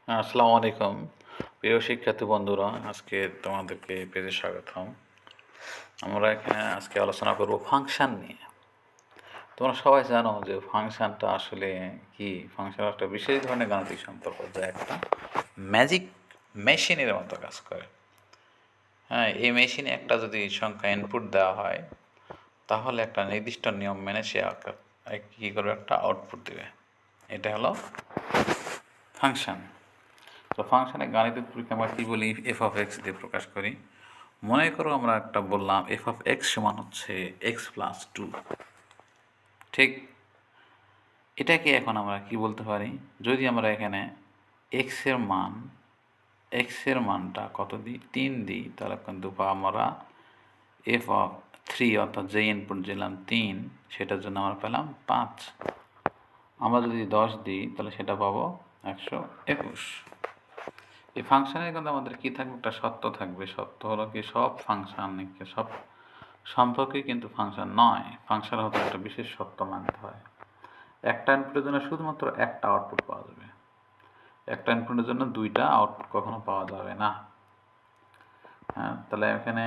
আসসালামু আলাইকুম প্রিয় শিক্ষার্থী বন্ধুরা, আজকে তোমাদেরকে পেজে স্বাগতম। আমরা এখানে আজকে আলোচনা করব ফাংশন নিয়ে। তোমরা সবাই জানো যে ফাংশনটা আসলে কি। ফাংশন একটা বিশেষ ধরনের গাণিতিক সম্পর্ক, যা একটা ম্যাজিক মেশিনের মতো কাজ করে। হ্যাঁ, এই মেশিনে একটা যদি সংখ্যা ইনপুট দেওয়া হয়, তাহলে একটা নির্দিষ্ট নিয়ম মেনে সে কী করবে, একটা আউটপুট দেবে। এটা হলো ফাংশন। তো ফাংশনে গাণিতিক পরীক্ষা আমরা কী বলি, এফ অফ এক্স দিয়ে প্রকাশ করি। মনে করো আমরা একটা বললাম এফ অফ এক্স সমান হচ্ছে এক্স প্লাস টু। ঠিক এটাকে এখন আমরা কি বলতে পারি, যদি আমরা এখানে এক্সের মানটা কত দিই, 3 দিই, তাহলে কিন্তু আমরা এফ অফ 3 অর্থাৎ যে ইনপুট দিলাম 3, সেটার জন্য আমরা পেলাম 5। আমরা যদি 10 দিই তাহলে সেটা পাবো 121। এই ফাংশনের কিন্তু আমাদের কি থাকবে, একটা সত্য থাকবে। সত্য হলো কি, সব ফাংশন সব সম্পর্কে কিন্তু ফাংশন নয়। ফাংশন হতে একটা বিশেষ সত্য মানতে হয়। একটা ইনপুটের জন্য শুধুমাত্র একটা আউটপুট পাওয়া যাবে, একটা ইনপুটের জন্য দুইটা আউটপুট কখনো পাওয়া যাবে না। হ্যাঁ, তাহলে এখানে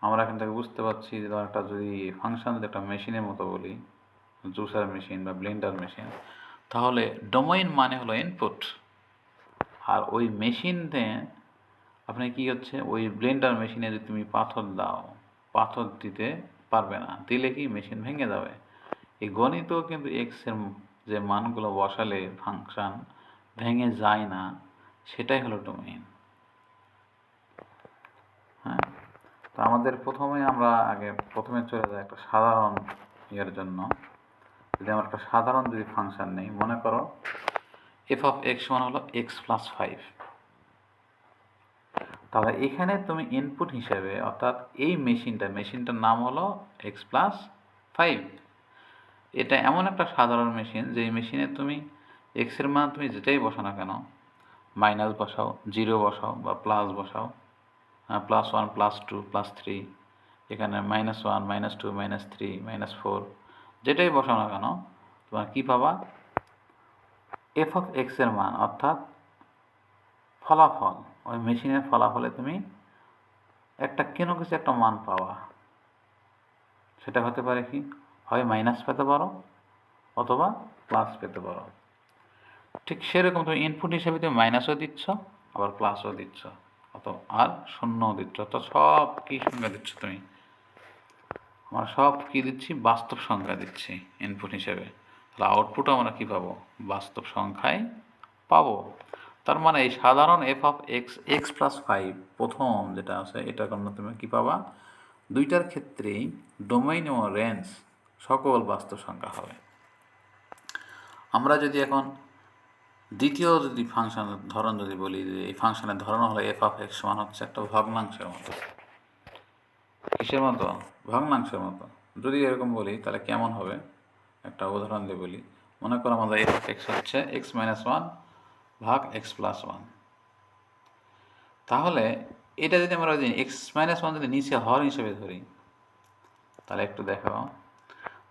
আমরা এখান থেকে বুঝতে পারছি যে একটা যদি ফাংশন যদি একটা মেশিনের মতো বলি, জুসার মেশিন বা ব্লেন্ডার মেশিন, তাহলে ডোমেইন মানে হলো ইনপুট। আর ওই মেশিনে আপনি কি হচ্ছে, ওই ব্লেন্ডার মেশিনে যদি তুমি পাথর দাও, পাথর দিতে পারবে না, দিলে কি মেশিন ভেঙে যাবে। এই গণিতও কিন্তু এক্সের যে মানগুলো বসালে ফাংশন ভেঙে যায় না, সেটাই হলো ডোমেইন। হ্যাঁ, তো আমাদের প্রথমে চলে যায় একটা সাধারণ ইয়ের জন্য। যদি আমরা একটা সাধারণ যদি ফাংশন নেই, মনে করো এফ অফ এক্স সমান হলো এক্স প্লাস 5। তাহলে এখানে তুমি ইনপুট হিসেবে, অর্থাৎ এই মেশিনটার নাম হলো এক্স প্লাস 5। এটা এমন একটা সাধারণ মেশিন, যে মেশিনে তুমি এক্সের মান তুমি যেটাই বসাও না কেন, মাইনাস বসাও, জিরো বসাও বা প্লাস বসাও, +1 +2 +3, এখানে -1 -2 -3 -4, যেটাই বসাও না কেন, তোমার কী পাবা, এফ অফ এক্সের মান, অর্থাৎ ফলাফল। ওই মেশিনের ফলাফলে তুমি একটা কিছু একটা মান পাওয়া। সেটা হতে পারে কি, হয় মাইনাস পেতে পারো অথবা প্লাস পেতে পারো। ঠিক সেরকম তুমি ইনপুট হিসেবে তুমি মাইনাসও দিচ্ছ, আবার প্লাসও দিচ্ছ, আর শূন্যও দিচ্ছ। তো সব কী সংখ্যা দিচ্ছ তুমি, আমরা সব কী দিচ্ছি, বাস্তব সংখ্যা দিচ্ছি ইনপুট হিসেবে। তাহলে আউটপুটও আমরা কী পাবো, বাস্তব সংখ্যায় পাবো। তার মানে এই সাধারণ F of x x plus 5 প্রথম যেটা আছে, এটার জন্য তুমি কী পাবা, দুইটার ক্ষেত্রেই ডোমেইন এবং রেঞ্জ সকল বাস্তব সংখ্যা হবে। আমরা যদি এখন দ্বিতীয় যদি ফাংশনের ধরন যদি বলি, যে এই ফাংশনের ধরন হলো এফ অফ এক্স সমান হচ্ছে একটা ভগ্নাংশের মতো। কিসের মতো, ভগ্নাংশের মতো। যদি এরকম বলি তাহলে কেমন হবে, একটা উদাহরণ দিয়ে বলি। মনে করো আমাদের এফ অফ এক্স হচ্ছে এক্স মাইনাস 1 ভাগ এক্স প্লাস 1। তাহলে এটা যদি আমরা এক্স মাইনাস 1 যদি নিচে হর হিসেবে ধরি, তাহলে একটু দেখাও।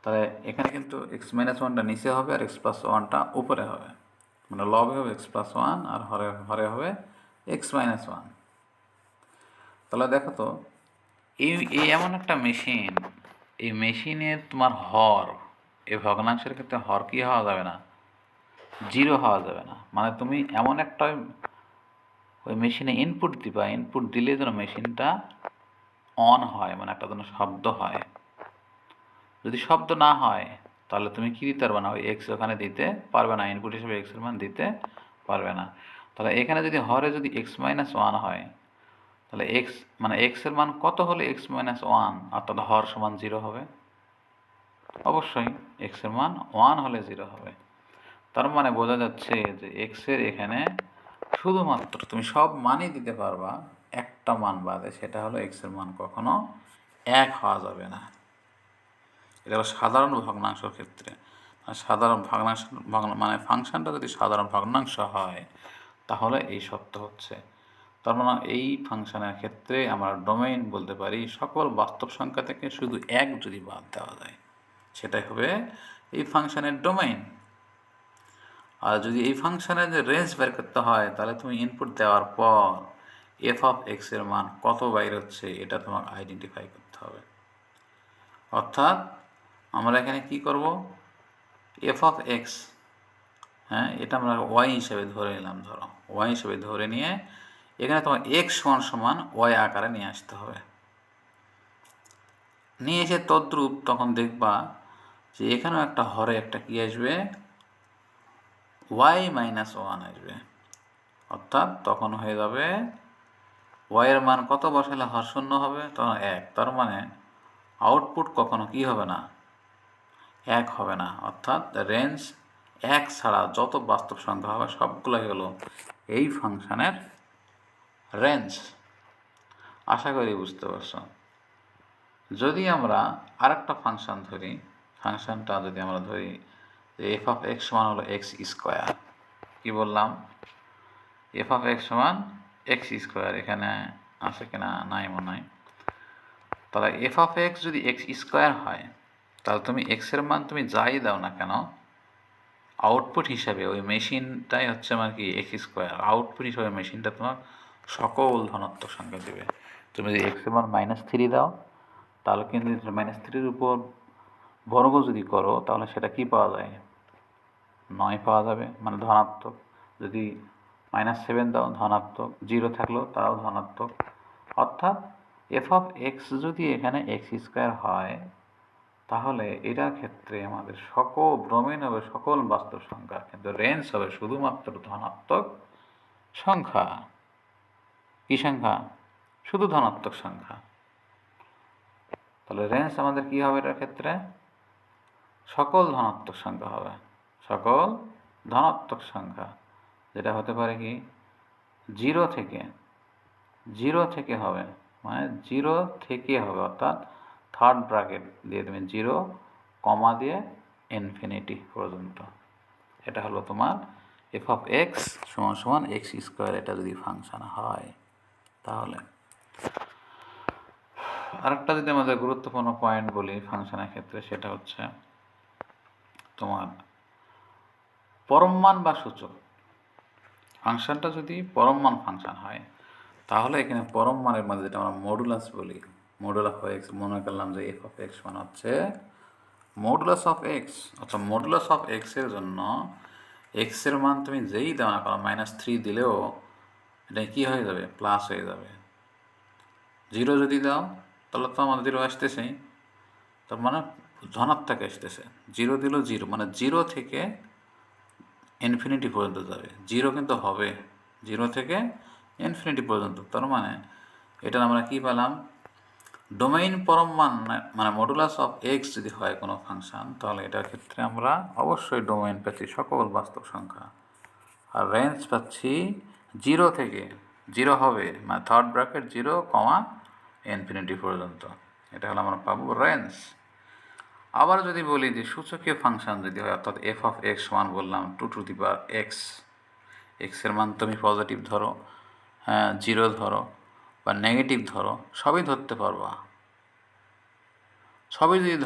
তাহলে এখানে কিন্তু এক্স মাইনাস 1টা নিচে হবে আর এক্স প্লাস 1টা উপরে হবে, মানে লবে হবে এক্স প্লাস 1 আর হরে হবে এক্স মাইনাস 1। তাহলে দেখো তো, এই এমন একটা মেশিন, এই মেশিনে তোমার হর, এই ভগ্নাংশের ক্ষেত্রে হর কি হওয়া যাবে না, জিরো হওয়া যাবে না। মানে তুমি এমন একটা ওই মেশিনে ইনপুট দিবা, ইনপুট দিলে যেন মেশিনটা অন হয়, মানে একটা যেন শব্দ হয়। যদি শব্দ না হয় তাহলে তুমি কি দিতে পারবে না, ওই এক্স ওখানে দিতে পারবে না, ইনপুট হিসেবে এক্সের মান দিতে পারবে না। তাহলে এখানে যদি হরে যদি এক্স মাইনাস 1 হয়, তাহলে এক্স মানে এক্সের মান কত হলে এক্স মাইনাস 1 অর্থাৎ হর সমান 0 হবে, অবশ্যই এক্সের মান 1 হলে 0 হবে। তার মানে বোঝা যাচ্ছে যে এক্সের এখানে শুধুমাত্র তুমি সব মানই দিতে পারবা, একটা মান বাদে, সেটা হলো এক্সের মান কখনো 1 হওয়া যাবে না। এটা হলো সাধারণ ভগ্নাংশের ক্ষেত্রে। সাধারণ ভগ্নাংশ মানে ফাংশনটা যদি সাধারণ ভগ্নাংশ হয়, তাহলে এই সত্য হচ্ছে। তার মানে এই ফাংশনের ক্ষেত্রে আমরা ডোমেইন বলতে পারি সকল বাস্তব সংখ্যা থেকে শুধু 1 যদি বাদ দেওয়া যায়, সেটাই হবে এই ফাংশনের ডোমেইন। আর যদি এই ফাংশনের যে রেঞ্জ বের করতে হয় তাহলে তুমি ইনপুট দেওয়ার পর এফ অফ এক্স এর মান কত বাইর হচ্ছে এটা তোমাকে আইডেন্টিফাই করতে হবে। অর্থাৎ আমরা এখানে কি করব, এফ অফ এক্স, হ্যাঁ এটা আমরা ওয়াই হিসেবে ধরে নিলাম, ধরো ওয়াই হিসেবে ধরে নিয়ে এখানে তোমার এক্স সমান সমান ওয়াই আকারে নিয়ে আসতে হবে। নিয়ে এসে তদ্রূপ তখন দেখবা যে এখানেও একটা হরে একটা কি আসবে, ওয়াই মাইনাস ওয়ান আসবে। অর্থাৎ তখন হয়ে যাবে ওয়াইয়ের মান কত বসালে হর শূন্য হবে, তখন এক। তার মানে আউটপুট কখনো কি হবে না, এক হবে না। অর্থাৎ রেঞ্জ এক ছাড়া যত বাস্তব সংখ্যা হবে সবগুলোই হলো এই ফাংশনের রেঞ্জ। আশা করি বুঝতে পারছো। যদি আমরা আরেকটা ফাংশন ধরি, ফাংশনটা যদি আমরা ধরি যে এফ অফ এক্স সমান হলো এক্স স্কোয়ার, কী বললাম, এফ অফ এক্স সমান এক্স স্কোয়ার, এখানে আছে কিনা, নাই মনে হয়। তাহলে এফ অফ এক্স যদি এক্স স্কোয়ার হয় তাহলে তুমি এক্সের মান তুমি যাই দাও না কেন, আউটপুট হিসাবে ওই মেশিনটাই হচ্ছে আমার কি এক্স স্কোয়ার, আউটপুট হিসাবে মেশিনটা তোমার সকল ধনাত্মক সংখ্যা দেবে। তুমি যদি এক্সের মান -3 দাও তাহলে কিন্তু -3 উপর বর্গ যদি করো তাহলে সেটা কি পাওয়া যায়, 9 পাওয়া যাবে, মানে ধনাত্মক। যদি -7 দাও ধনাত্মক, 0 থাকলেও তাও ধনাত্মক। অর্থাৎ এফ অফ এক্স যদি এখানে এক্স স্কোয়ার হয় তাহলে এটার ক্ষেত্রে আমাদের সকল ডোমেইন হবে সকল বাস্তব সংখ্যা, কিন্তু রেঞ্জ হবে শুধুমাত্র ধনাত্মক সংখ্যা। কি সংখ্যা? শুধু ধনাত্মক সংখ্যা। তাহলে রেঞ্জ আমাদের কি হবে এটার ক্ষেত্রে, সকল ধনাত্মক সংখ্যা হবে, সকল ধনাত্মক সংখ্যা, যেটা হতে পারে কি জিরো থেকে হবে, মানে জিরো থেকে হবে, অর্থাৎ থার্ড ব্র্যাকেট দিয়ে তুমি 0, কমা দিয়ে ইনফিনিটি পর্যন্ত। এটা হলো তোমার এফ অফ এক্স সমান সমান এক্স স্কোয়ার, এটা যদি ফাংশন হয়। তাহলে আরেকটা যদি আমাদের গুরুত্বপূর্ণ পয়েন্ট বলি ফাংশনের ক্ষেত্রে, সেটা হচ্ছে তোমার পরম মান বা সূচক। ফাংশনটা যদি পরম মান ফাংশন হয় তাহলে এখানে পরম মানের মধ্যে যেটা আমরা মডুলাস বলি, মডুলাস অফ এক্স, মনে করলাম যে এফ অফ এক্স মানে হচ্ছে মডুলাস অফ এক্স। অর্থাৎ মডুলাস অফ এক্সের জন্য এক্সের মান তুমি যেই দাও না কারণ -3 দিলেও এটা কী হয়ে যাবে, প্লাস হয়ে যাবে। 0 যদি দাও তাহলে তো আমাদের 0 আসতেছেই, তার মানে ধনাত্মক আসতেছে। 0 দিলেও 0, মানে 0 থেকে ইনফিনিটি পর্যন্ত যাবে। 0 কিন্তু হবে 0 থেকে ইনফিনিটি পর্যন্ত। তার মানে এটা আমরা কি পেলাম, ডোমেইন পরম মান, মানে মডুলাস অফ এক্স যদি হয় কোনো ফাংশন তাহলে এটার ক্ষেত্রে আমরা অবশ্যই ডোমেইন পাচ্ছি সকল বাস্তব সংখ্যা, আর রেঞ্জ পাচ্ছি 0 থেকে, 0 হবে মানে থার্ড ব্র্যাকেট 0, ইনফিনিটি পর্যন্ত। এটা হলো আমরা পাবো রেঞ্জ। আবার যদি বলি যে সূচকীয় ফাংশন যদি হয়, অর্থাৎ এফ অফ এক্স সমান বললাম 2⁴x, এক্সের মান তুমি পজিটিভ ধরো, 0 ধরো বা নেগেটিভ ধরো, সবই ধরতে পারবা। সবই যদি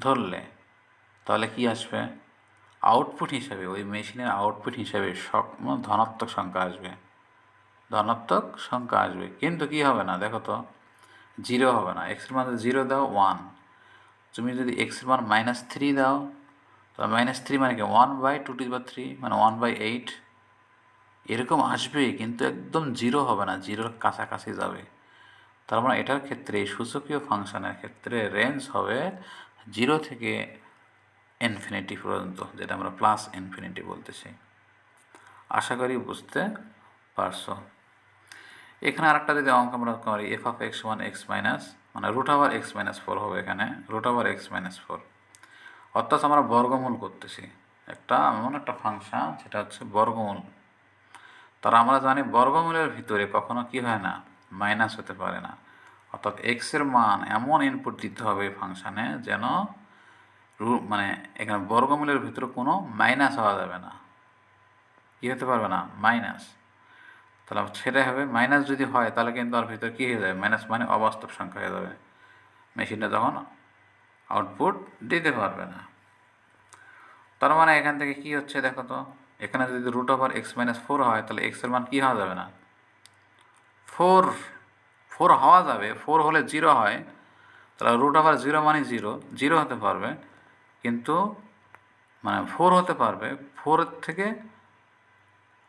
ধরলে তাহলে কি আসবে, আউটপুট হিসাবে ওই মেশিনের আউটপুট হিসাবে সব ধনাত্মক সংখ্যা আসবে, ধনাত্মক সংখ্যা আসবে। কিন্তু কি হবে না, দেখো তো 0 হবে না। এক্সের মান 0 দাও 1, তুমি যদি এক্সের মান -3 দাও তাহলে -3 মানে কি 1/2⁵, মানে 1/8 এরকম আসবে, কিন্তু একদম 0 হবে না, 0-র কাছাকাছি যাবে। তার মানে এটার ক্ষেত্রে এই সূচকীয় ফাংশনের ক্ষেত্রে রেঞ্জ হবে 0 থেকে ইনফিনিটি পর্যন্ত, যেটা আমরা প্লাস ইনফিনিটি বলতেছি। আশা করি বুঝতে পারছো। এখানে আরেকটা যদি অঙ্ক আমরা করি, এফ অফ এক্স সমান এক্স মাইনাস, মানে √(x−4) হবে এখানে, √(x−4), অর্থাৎ আমরা বর্গমূল করতেছি এমন একটা ফাংশন সেটা হচ্ছে বর্গমূল। তারা আমরা জানি বর্গমূলের ভিতরে কখনো কি হয় না, মাইনাস হতে পারে না। অর্থাৎ এক্সের মান এমন ইনপুট দিতে হবে ফাংশানে যেন মানে এখানে বর্গমূলের ভিতরে কোনো মাইনাস হওয়া যাবে না, কী হতে পারবে না, মাইনাস। তাহলে সেটাই হবে, মাইনাস যদি হয় তাহলে কিন্তু আর ভিতরে কী হয়ে যাবে, মাইনাস মানে অবাস্তব সংখ্যা হয়ে যাবে, মেশিনটা তখন আউটপুট দিতে পারবে না। তার মানে এখান থেকে কি হচ্ছে দেখো তো, এখানে যদি root over x minus four হয় তাহলে এক্সের মান কী হওয়া যাবে না, ফোর, ফোর হওয়া যাবে, ফোর হলে জিরো হয়, তাহলে রুট ওভার জিরো মানে জিরো, জিরো হতে পারবে, কিন্তু মানে ফোর হতে পারবে, ফোরের থেকে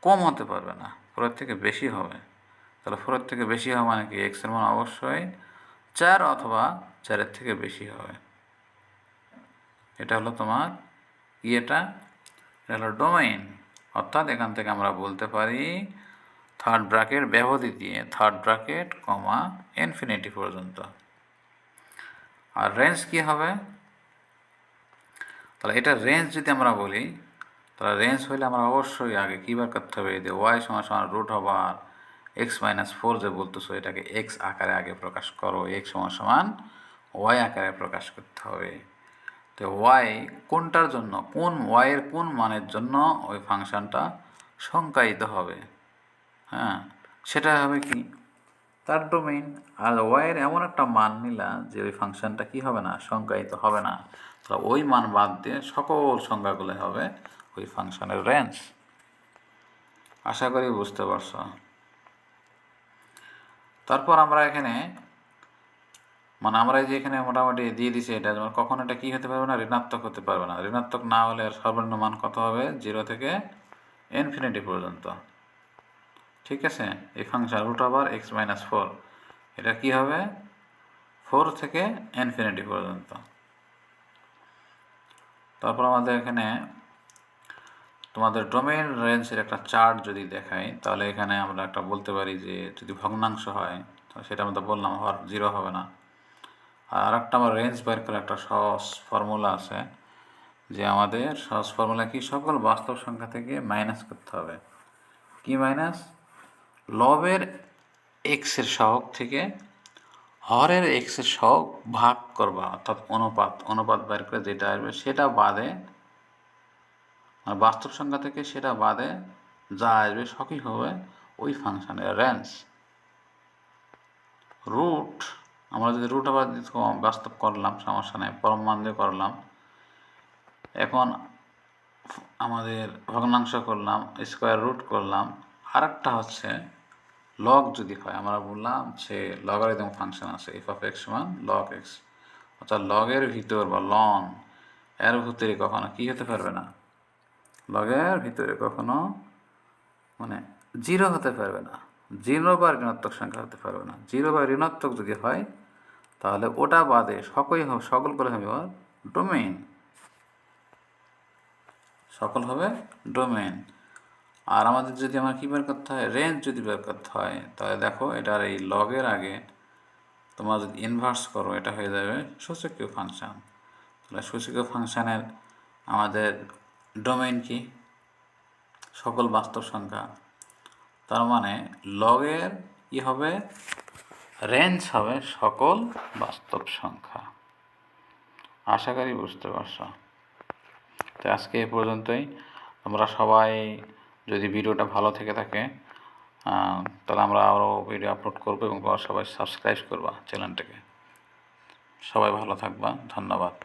কম হতে পারবে না, ফোরের থেকে বেশি হবে। তাহলে ফোরের থেকে বেশি হবে মানে কি, এক্সের মান অবশ্যই চার অথবা চারের থেকে বেশি হবে। এটা হলো তোমার কি, এটা হলো ডোমেইন। অর্থাৎ এখান থেকে আমরা বলতে পারি থার্ড ব্র্যাকেট ব্যবধি দিয়ে, থার্ড ব্র্যাকেট কমা ইনফিনিটি পর্যন্ত। আর রেঞ্জ কি হবে, তাহলে এটা রেঞ্জ যদি আমরা বলি, তাহলে রেঞ্জ হলে আমরা অবশ্যই আগে কী বার করতে হবে, যে ওয়াই সমান সমান root over x minus four যে বলতেছো, এটাকে এক্স আকারে আগে প্রকাশ করো, এক্স সমান সমান ওয়াই আকারে প্রকাশ করতে হবে। তো ওয়াই কোনটার জন্য, কোন ওয়াইয়ের কোন মানের জন্য ওই ফাংশনটা সংজ্ঞায়িত হবে, হ্যাঁ সেটা হবে কি তার ডোমেইন। আর ওয়াইয়ের এমন একটা মান নিলা যে ওই ফাংশনটা কি হবে না, সংজ্ঞায়িত হবে না, তাহলে ওই মান বাদ দিয়ে সকল সংজ্ঞাগুলো হবে ওই ফাংশনের রেঞ্জ। আশা করি বুঝতে পারছো। তারপর আমরা এখানে মানে আমরা এই যে এখানে মোটামুটি দিয়ে দিছি, এটা যেমন কখন এটা কী হতে পারবে না, ঋণাত্মক হতে পারবে না। ঋণাত্মক না হলে এর সর্বনিম্ন মান কত হবে, জিরো থেকে ইনফিনিটি পর্যন্ত। ঠিক আছে, এই function root over x minus four, এটা কী হবে, ফোর থেকে ইনফিনিটি পর্যন্ত। তারপর আমাদের এখানে তোমাদের ডোমেইন রেঞ্জের একটা চার্ট যদি দেখাই, তাহলে এখানে আমরা একটা বলতে পারি যে যদি ভগ্নাংশ হয় তাহলে সেটা আমরা বললাম হর জিরো হবে না। আর একটা আমার রেঞ্জ বের করে একটা সহজ ফর্মুলা আছে, যে আমাদের সহজ ফর্মুলা কি, সকল বাস্তব সংখ্যা থেকে মাইনাস করতে হবে। কি মাইনাস, লবের এক্সের সহগ থেকে হরের এক্সের সহগ ভাগ করবা, অর্থাৎ অনুপাত, অনুপাত বের করে যেটা আসবে সেটা বাদে, মানে বাস্তব সংখ্যা থেকে সেটা বাদে যা আসবে সবই হবে ওই ফাংশনের রেঞ্জ। রুট, আমরা যদি রুট আবার বাস্তব করলাম সমস্যা নেই, পরম মান দিয়ে করলাম। এখন আমাদের ভগ্নাংশ করলাম, স্কোয়ার রুট করলাম। আরেকটা হচ্ছে লগ যদি হয়, আমরা বললাম যে লগারিদম ফাংশন আছে এফ অফ এক্স সমান লগ এক্স, অর্থাৎ লগের ভিতর বা লন এর ভিতরে কখনো কী হতে পারবে না, লগের ভিতরে কখনো মানে জিরো হতে পারবে না, জিরো বা ঋণাত্মক সংখ্যা হতে পারবে না। জিরো বা ঋণাত্মক যদি হয় তাহলে ওটা বাদে সকল করে হবে ডোমেইন, সকল হবে ডোমেইন। আর আমাদের যদি আমার কী বের করতে হয়, রেঞ্জ যদি বের করতে হয়, তাহলে দেখো এটার এই লগের আগে তোমরা যদি ইনভার্স করো এটা হয়ে যাবে সূচকীয় ফাংশন। তাহলে সূচকীয় ফাংশনের আমাদের ডোমেইন কি, সকল বাস্তব সংখ্যা। তার মানে লগের কি হবে, রেঞ্জ হবে সকল বাস্তব সংখ্যা। আশা করি বুঝতে পারছো। তো আজকে এ পর্যন্তই। তোমরা সবাই যদি ভিডিওটা ভালো থেকে থাকে তাহলে আমরা আরও ভিডিও আপলোড করবো, এবং তোমরা সবাই সাবস্ক্রাইব করবা চ্যানেলটাকে। সবাই ভালো থাকবা, ধন্যবাদ।